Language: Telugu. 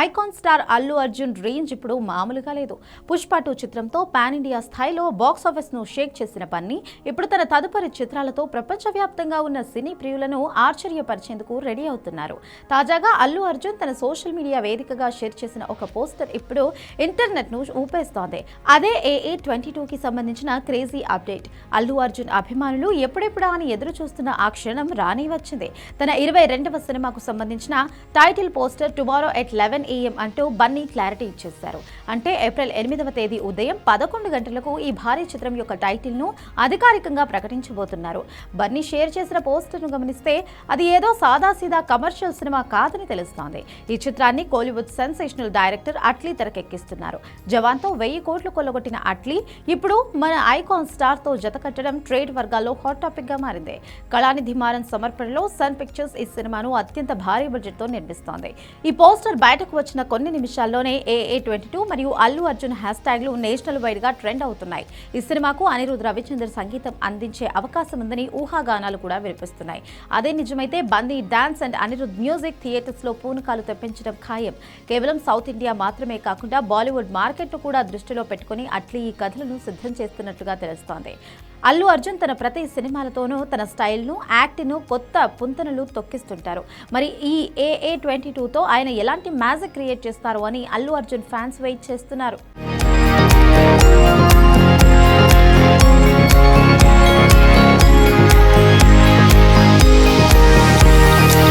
Icon star Allu Arjun range ఇప్పుడు మామూలుగా లేదు. పుష్ప 2 చిత్రంతో పాన్ ఇండియా స్థాయిలో బాక్స్ ఆఫీస్ ను షేక్ చేసిన బన్నీ ఇప్పుడు తన తదుపరి చిత్రాలతో ప్రపంచవ్యాప్తంగా ఉన్న సినీ ప్రియులను ఆశ్చర్యపరిచేందుకు రెడీ అవుతున్నారు. తాజాగా అల్లు అర్జున్ తన సోషల్ మీడియా వేదికగా షేర్ చేసిన ఒక పోస్టర్ ఇప్పుడు ఇంటర్నెట్ ను ఊపేస్తోంది. అదే AA22 కి సంబంధించిన క్రేజీ అప్డేట్. అల్లు అర్జున్ అభిమానులు ఎప్పుడెప్పుడా అని ఎదురు చూస్తున్న ఆ క్షణం రాని వచ్చింది. తన 22వ సినిమాకు సంబంధించిన title poster tomorrow at 11 AM అంటూ బన్నీ క్లారిటీ ఇచ్చేశారు. అంటే ఏప్రిల్ 8వ తేదీ ఉదయం 11 గంటలకు ఈ భారీ చిత్రం యొక్క టైటిల్ ను అధికారికంగా ప్రకటించబోతున్నారు. బన్నీ షేర్ చేసిన పోస్టర్ ను గమనిస్తే అది ఏదో సాదాసీదా కమర్షియల్ సినిమా కాదని తెలుస్తోంది. ఈ చిత్రాన్ని కోలీవుడ్ సెన్సేషనల్ డైరెక్టర్ అట్లీ తెరకెక్కిస్తున్నారు. జవాన్ తో 1000 కోట్లు కొల్లగొట్టిన అట్లీ ఇప్పుడు మన ఐకాన్ స్టార్ తో జతకట్టడం ట్రేడ్ వర్గాల్లో హాట్ టాపిక్ గా మారింది. కళానిధి మారన్ సమర్పణలో సన్ పిక్చర్స్ ఈ సినిమాను అత్యంత భారీ బడ్జెట్ తో నిర్మిస్తోంది. ఈ పోస్టర్ బయటకు వచ్చిన కొన్ని నిమిషాల్లోనే AA22 మరియు అల్లు అర్జున్ హ్యాష్ ట్యాగ్లు నేషనల్ వైడ్ గా ట్రెండ్ అవుతున్నాయి. ఈ సినిమాకు అనిరుద్ రవిచంద్ర సంగీతం అందించే అవకాశం ఉందని ఊహాగానాలు కూడా వినిపిస్తున్నాయి. అదే నిజమైతే Bunny dance and Anirudh music theatres లో పూనకాలు తెప్పించడం ఖాయం. కేవలం సౌత్ ఇండియా మాత్రమే కాకుండా బాలీవుడ్ మార్కెట్ ను కూడా దృష్టిలో పెట్టుకుని అట్లీ ఈ కథలను సిద్ధం చేస్తున్నట్లుగా తెలుస్తోంది. అల్లు అర్జున్ తన ప్రతి సినిమాలతోనూ తన స్టైల్ను, యాక్ట్ను కొత్త పుంతనలు తొక్కిస్తుంటారు. మరి ఈ AA22తో ఆయన ఎలాంటి మ్యాజిక్ క్రియేట్ చేస్తారు అని అల్లు అర్జున్ ఫ్యాన్స్ వెయిట్ చేస్తున్నారు.